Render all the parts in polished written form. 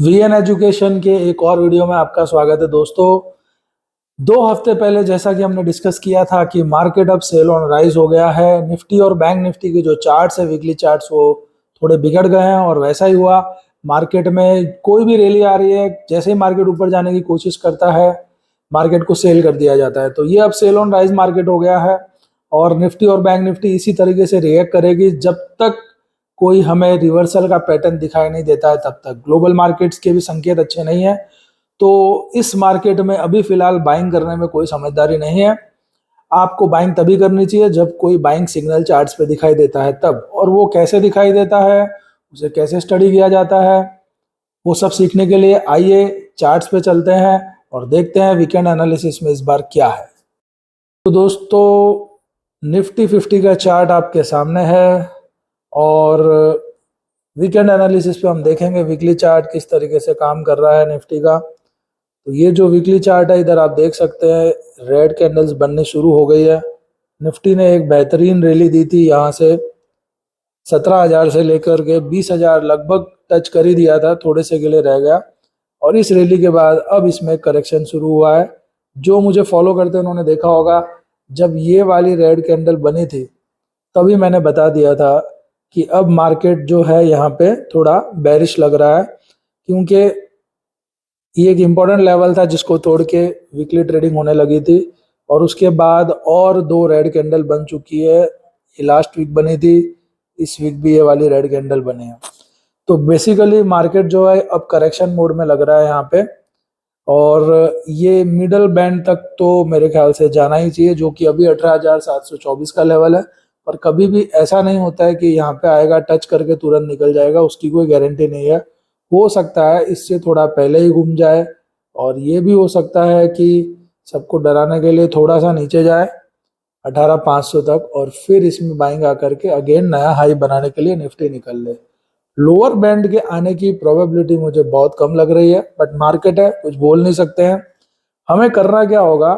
VN education के एक और वीडियो में आपका स्वागत है दोस्तों। 2 हफ्ते पहले जैसा कि हमने डिस्कस किया था कि मार्केट अब सेल ऑन राइज हो गया है। निफ्टी और बैंक निफ्टी के जो चार्ट्स है, वीकली चार्ट्स, वो थोड़े बिगड़ गए हैं और वैसा ही हुआ। मार्केट में कोई भी रैली आ रही है, जैसे ही मार्केट ऊपर जाने की कोशिश करता है, मार्केट को सेल कर दिया जाता है। तो ये अब सेल ऑन राइज मार्केट हो गया है और निफ्टी और बैंक निफ्टी इसी तरीके से रिएक्ट करेगी जब तक कोई हमें रिवर्सल का पैटर्न दिखाई नहीं देता है। तब तक ग्लोबल मार्केट्स के भी संकेत अच्छे नहीं है, तो इस मार्केट में अभी फिलहाल बाइंग करने में कोई समझदारी नहीं है। आपको बाइंग तभी करनी चाहिए जब कोई बाइंग सिग्नल चार्ट्स पे दिखाई देता है तब। और वो कैसे दिखाई देता है, उसे कैसे स्टडी किया जाता है, वो सब सीखने के लिए आइए चार्ट्स पे चलते हैं और देखते हैं वीकेंड एनालिसिस में इस बार क्या है। तो दोस्तों, निफ्टी 50 का चार्ट आपके सामने है और वीकेंड एनालिसिस पे हम देखेंगे वीकली चार्ट किस तरीके से काम कर रहा है निफ्टी का। तो ये जो वीकली चार्ट है, इधर आप देख सकते हैं रेड कैंडल्स बनने शुरू हो गई है। निफ्टी ने एक बेहतरीन रैली दी थी, यहाँ से 17,000 से लेकर के 20,000 लगभग टच कर ही दिया था, थोड़े से के लिए रह गया। और इस रैली के बाद अब इसमें करेक्शन शुरू हुआ है। जो मुझे फॉलो करते हैं उन्होंने देखा होगा, जब ये वाली रेड कैंडल बनी थी तभी मैंने बता दिया था कि अब मार्केट जो है यहाँ पे थोड़ा बेरिश लग रहा है, क्योंकि ये एक इम्पोर्टेंट लेवल था जिसको तोड़ के वीकली ट्रेडिंग होने लगी थी। और उसके बाद और 2 रेड कैंडल बन चुकी है। ये लास्ट वीक बनी थी, इस वीक भी ये वाली रेड कैंडल बनी है। तो बेसिकली मार्केट जो है अब करेक्शन मोड में लग रहा है यहाँ पे, और ये मिडल बैंड तक तो मेरे ख्याल से जाना ही चाहिए, जो कि अभी 18,724 का लेवल है। पर कभी भी ऐसा नहीं होता है कि यहाँ पे आएगा, टच करके तुरंत निकल जाएगा, उसकी कोई गारंटी नहीं है। हो सकता है इससे थोड़ा पहले ही घूम जाए, और ये भी हो सकता है कि सबको डराने के लिए थोड़ा सा नीचे जाए 18,500 तक, और फिर इसमें बाइंग आकर के अगेन नया हाई बनाने के लिए निफ्टी निकल ले। लोअर बैंड के आने की प्रोबेबिलिटी मुझे बहुत कम लग रही है, बट मार्केट है, कुछ बोल नहीं सकते हैं। हमें करना क्या होगा,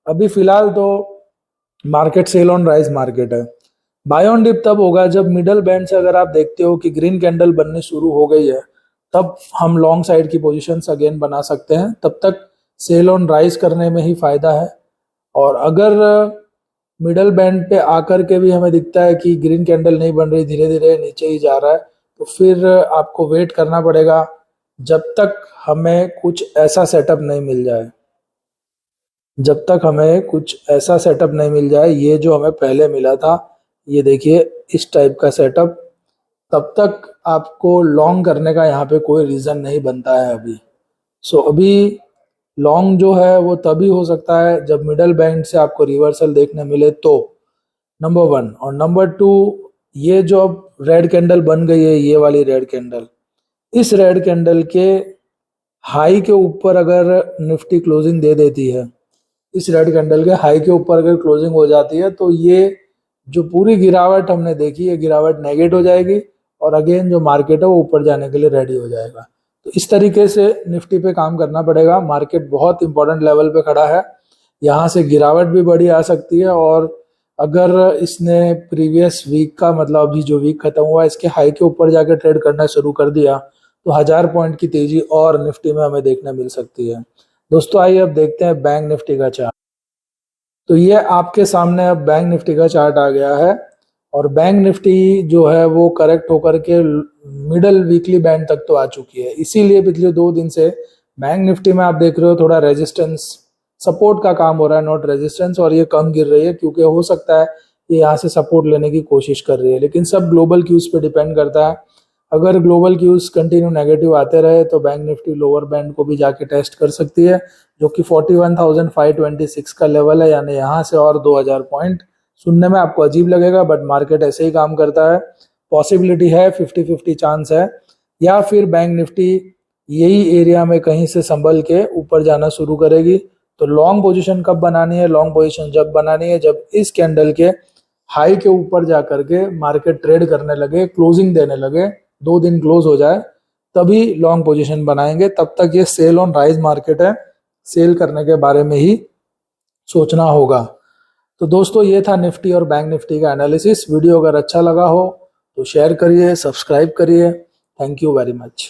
अभी फिलहाल तो market sell on rise market है। बाय ऑन डिप तब होगा जब मिडल बैंड से अगर आप देखते हो कि ग्रीन कैंडल बननी शुरू हो गई है, तब हम लॉन्ग साइड की पोजीशंस अगेन बना सकते हैं। तब तक सेल ऑन राइज करने में ही फायदा है। और अगर मिडल बैंड पे आकर के भी हमें दिखता है कि ग्रीन कैंडल नहीं बन रही, धीरे धीरे नीचे ही जा रहा है, तो फिर आपको वेट करना पड़ेगा जब तक हमें कुछ ऐसा सेटअप नहीं मिल जाए। जब तक हमें कुछ ऐसा सेटअप नहीं मिल जाए, ये जो हमें पहले मिला था, ये देखिए इस टाइप का सेटअप, तब तक आपको लॉन्ग करने का यहाँ पे कोई रीज़न नहीं बनता है अभी। सो अभी लॉन्ग जो है वो तभी हो सकता है जब मिडल बैंड से आपको रिवर्सल देखने मिले, तो नंबर 1। और नंबर 2, ये जो अब रेड कैंडल बन गई है, ये वाली रेड कैंडल, इस रेड कैंडल के हाई के ऊपर अगर निफ्टी क्लोजिंग दे देती है, इस रेड कैंडल के हाई के ऊपर अगर क्लोजिंग हो जाती है, तो ये जो पूरी गिरावट हमने देखी है, गिरावट नेगेट हो जाएगी और अगेन जो मार्केट है वो ऊपर जाने के लिए रेडी हो जाएगा। तो इस तरीके से निफ्टी पे काम करना पड़ेगा। मार्केट बहुत इंपॉर्टेंट लेवल पे खड़ा है, यहाँ से गिरावट भी बड़ी आ सकती है। और अगर इसने प्रीवियस वीक का, मतलब अभी जो वीक खत्म हुआ, इसके हाई के ऊपर जाकर ट्रेड करना शुरू कर दिया, तो 1000 पॉइंट की तेजी और निफ्टी में हमें देखने मिल सकती है। दोस्तों आइए अब देखते हैं बैंक निफ्टी का चार्ट। तो ये आपके सामने अब बैंक निफ्टी का चार्ट आ गया है, और बैंक निफ्टी जो है वो करेक्ट होकर के मिडल वीकली बैंड तक तो आ चुकी है। इसीलिए पिछले 2 दिन से बैंक निफ्टी में आप देख रहे हो थोड़ा रेजिस्टेंस, सपोर्ट का काम हो रहा है, नॉट रेजिस्टेंस, और ये कम गिर रही है क्योंकि हो सकता है ये यहाँ से सपोर्ट लेने की कोशिश कर रही है। लेकिन सब ग्लोबल क्यूज पे डिपेंड करता है। अगर ग्लोबल क्यूज कंटिन्यू नेगेटिव आते रहे तो बैंक निफ्टी लोअर बैंड को भी जाके टेस्ट कर सकती है, जो कि 41,526 का लेवल है, यानी यहाँ से और 2000 पॉइंट। सुनने में आपको अजीब लगेगा, बट मार्केट ऐसे ही काम करता है। पॉसिबिलिटी है, 50-50 चांस है, या फिर बैंक निफ्टी यही एरिया में कहीं से संभल के ऊपर जाना शुरू करेगी। तो लॉन्ग पोजीशन कब बनानी है? लॉन्ग पोजीशन जब बनानी है जब इस कैंडल के हाई के ऊपर जा करके मार्केट ट्रेड करने लगे, क्लोजिंग देने लगे, 2 दिन क्लोज हो जाए, तभी लॉन्ग पोजीशन बनाएंगे। तब तक ये सेल ऑन राइज मार्केट है, सेल करने के बारे में ही सोचना होगा। तो दोस्तों ये था निफ्टी और बैंक निफ्टी का एनालिसिस। वीडियो अगर अच्छा लगा हो तो शेयर करिए, सब्सक्राइब करिए। Thank you very much.